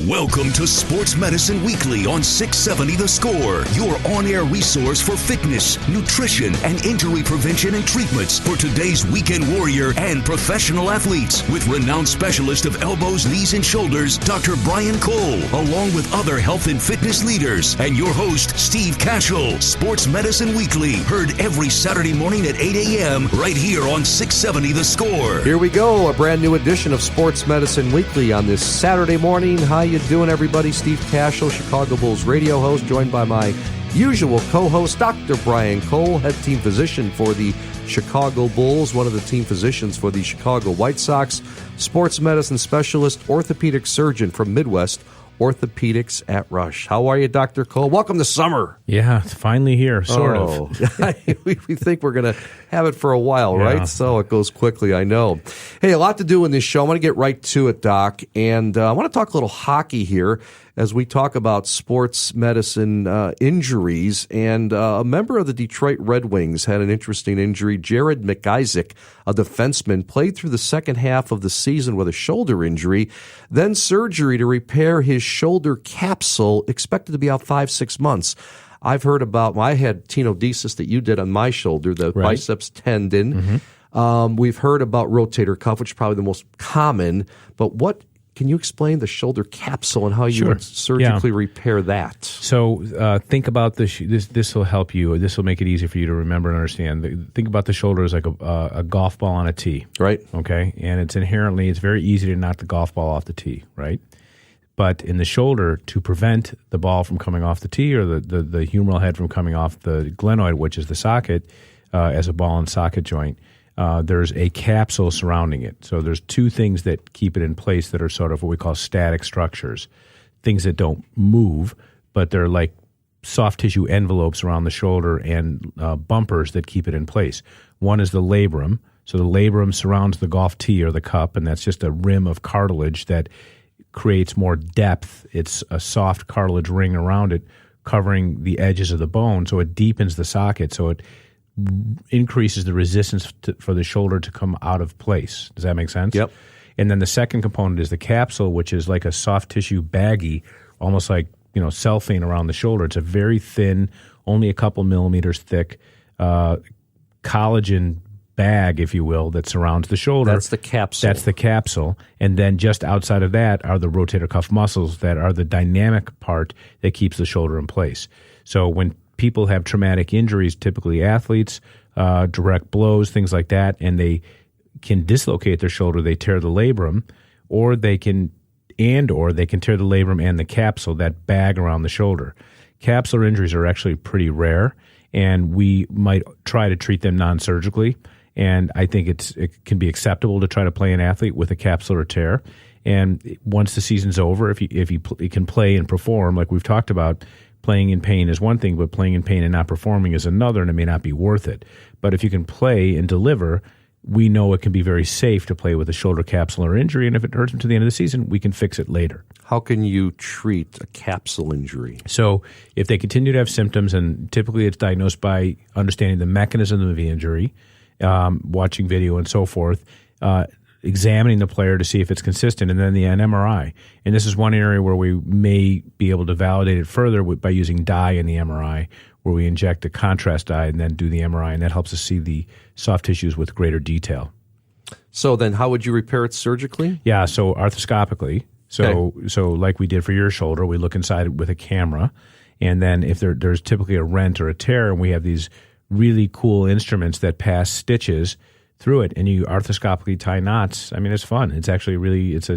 Welcome to Sports Medicine Weekly on 670 The Score, your on-air resource for fitness, nutrition, and injury prevention and treatments for today's weekend warrior and professional athletes. With renowned specialist of elbows, knees, and shoulders, Dr. Brian Cole, along with other health and fitness leaders, and your host, Steve Kashul. Sports Medicine Weekly, heard every Saturday morning at 8 a.m. right here on 670 The Score. Here we go, a brand new edition of Sports Medicine Weekly on this Saturday morning. How you doing, everybody? Steve Kashul, Chicago Bulls radio host, joined by my usual co-host, Dr. Brian Cole, head team physician for the Chicago Bulls, one of the team physicians for the Chicago White Sox, sports medicine specialist, orthopedic surgeon from Midwest Orthopedics at Rush. How are you, Dr. Cole? Welcome to summer. Yeah, it's finally here, sort of. we think we're going to have it for a while, right? So it goes quickly, I know. Hey, a lot to do in this show. I want to get right to it, Doc, and I want to talk a little hockey here as we talk about sports medicine injuries. And a member of the Detroit Red Wings had an interesting injury. Jared McIsaac, a defenseman, played through the second half of the season with a shoulder injury, then surgery to repair his shoulder capsule, expected to be out 5-6 months. I've heard about, I had tenodesis that you did on my shoulder, the biceps tendon. Mm-hmm. We've heard about rotator cuff, which is probably the most common, but can you explain the shoulder capsule and how you would surgically repair that? So think about this. This will help you. This will make it easy for you to remember and understand. Think about the shoulder as like a golf ball on a tee. Right. Okay. And it's very easy to knock the golf ball off the tee, right? But in the shoulder, to prevent the ball from coming off the tee or the humeral head from coming off the glenoid, which is the socket, as a ball and socket joint, there's a capsule surrounding it. So there's two things that keep it in place that are sort of what we call static structures, things that don't move, but they're like soft tissue envelopes around the shoulder and bumpers that keep it in place. One is the labrum. So the labrum surrounds the golf tee or the cup, and that's just a rim of cartilage that creates more depth. It's a soft cartilage ring around it covering the edges of the bone, so it deepens the socket, so it increases the resistance for the shoulder to come out of place. Does that make sense? Yep. And then the second component is the capsule, which is like a soft tissue baggie, almost like cellophane around the shoulder. It's a very thin, only a couple millimeters thick collagen bag, if you will, that surrounds the shoulder. That's the capsule. That's the capsule. And then just outside of that are the rotator cuff muscles that are the dynamic part that keeps the shoulder in place. So when people have traumatic injuries, typically athletes, direct blows, things like that, and they can dislocate their shoulder, they tear the labrum, or they can tear the labrum and the capsule, that bag around the shoulder. Capsular injuries are actually pretty rare, and we might try to treat them non-surgically. And I think it can be acceptable to try to play an athlete with a capsular tear. And once the season's over, if he can play and perform, like we've talked about, playing in pain is one thing, but playing in pain and not performing is another, and it may not be worth it. But if you can play and deliver, we know it can be very safe to play with a shoulder capsular injury, and if it hurts him to the end of the season, we can fix it later. How can you treat a capsule injury? So if they continue to have symptoms, and typically it's diagnosed by understanding the mechanism of the injury, watching video and so forth, examining the player to see if it's consistent, and then an MRI. And this is one area where we may be able to validate it further by using dye in the MRI, where we inject a contrast dye and then do the MRI, and that helps us see the soft tissues with greater detail. So then how would you repair it surgically? Yeah, so arthroscopically. So like we did for your shoulder, we look inside it with a camera, and then if there's typically a rent or a tear, and we have these really cool instruments that pass stitches through it, and you arthroscopically tie knots. I mean, it's fun. It's actually really it's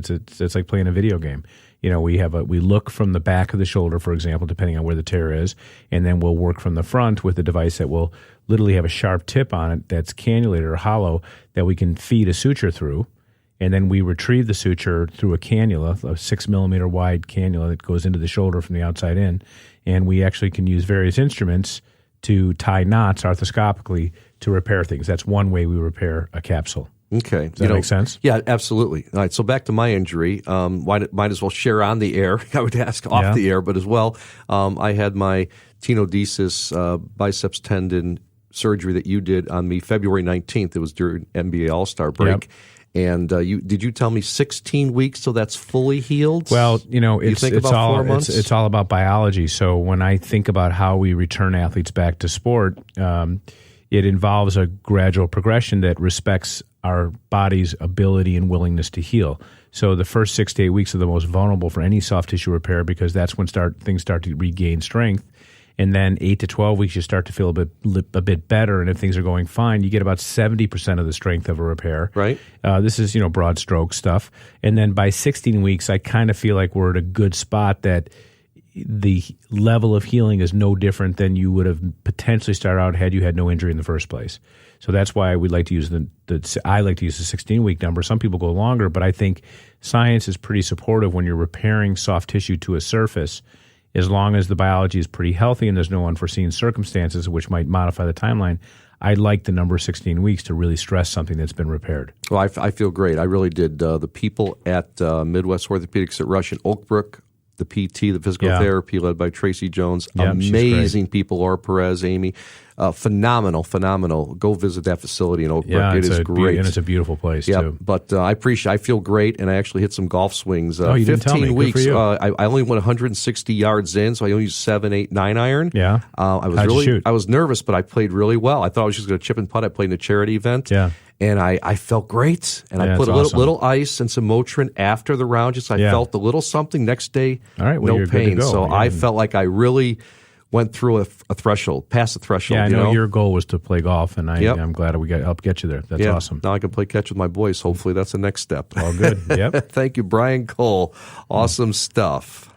like playing a video game. We look from the back of the shoulder, for example, depending on where the tear is, and then we'll work from the front with a device that will literally have a sharp tip on it that's cannulated or hollow that we can feed a suture through, and then we retrieve the suture through a cannula, a 6 millimeter wide cannula that goes into the shoulder from the outside in, and we actually can use various instruments to tie knots arthroscopically to repair things. That's one way we repair a capsule. Okay. Does that make sense? Yeah, absolutely. All right, so back to my injury. Might as well share on the air. I would ask off the air, but as well, I had my tenodesis biceps tendon surgery that you did on me February 19th. It was during NBA All-Star break. Yep. And did you tell me 16 weeks till that's fully healed? Well, it's all about biology. So when I think about how we return athletes back to sport, it involves a gradual progression that respects our body's ability and willingness to heal. So the first 6 to 8 weeks are the most vulnerable for any soft tissue repair because that's when things start to regain strength. And then 8 to 12 weeks, you start to feel a bit better. And if things are going fine, you get about 70% of the strength of a repair. Right. This is, broad stroke stuff. And then by 16 weeks, I kind of feel like we're at a good spot that the level of healing is no different than you would have potentially started out had you had no injury in the first place. So that's why we like to use I like to use the 16-week number. Some people go longer, but I think science is pretty supportive when you're repairing soft tissue to a surface. As long as the biology is pretty healthy and there's no unforeseen circumstances which might modify the timeline, I like the number 16 weeks to really stress something that's been repaired. Well, I feel great. I really did. The people at Midwest Orthopedics at Rush in Oak Brook, the PT, the physical therapy led by Tracy Jones, amazing people, Laura Perez, Amy, phenomenal. Go visit that facility in Oak Brook. It is great. And it's a beautiful place, too. But I feel great, and I actually hit some golf swings. You didn't tell me. 15 weeks. Good for you. I only went 160 yards in, so I only used 7, 8, 9 iron. Yeah. How'd you shoot? I was nervous, but I played really well. I thought I was just going to chip and putt. I played in a charity event. Yeah. And I felt great, and I put a little ice and some Motrin after the round. Just I felt a little something. Next day, no pain. So I felt like I really went through a threshold, past the threshold. Yeah, I know your goal was to play golf, and I'm glad we helped get you there. That's awesome. Now I can play catch with my boys. Hopefully, that's the next step. All good. Yep. Thank you, Brian Cole. Awesome stuff.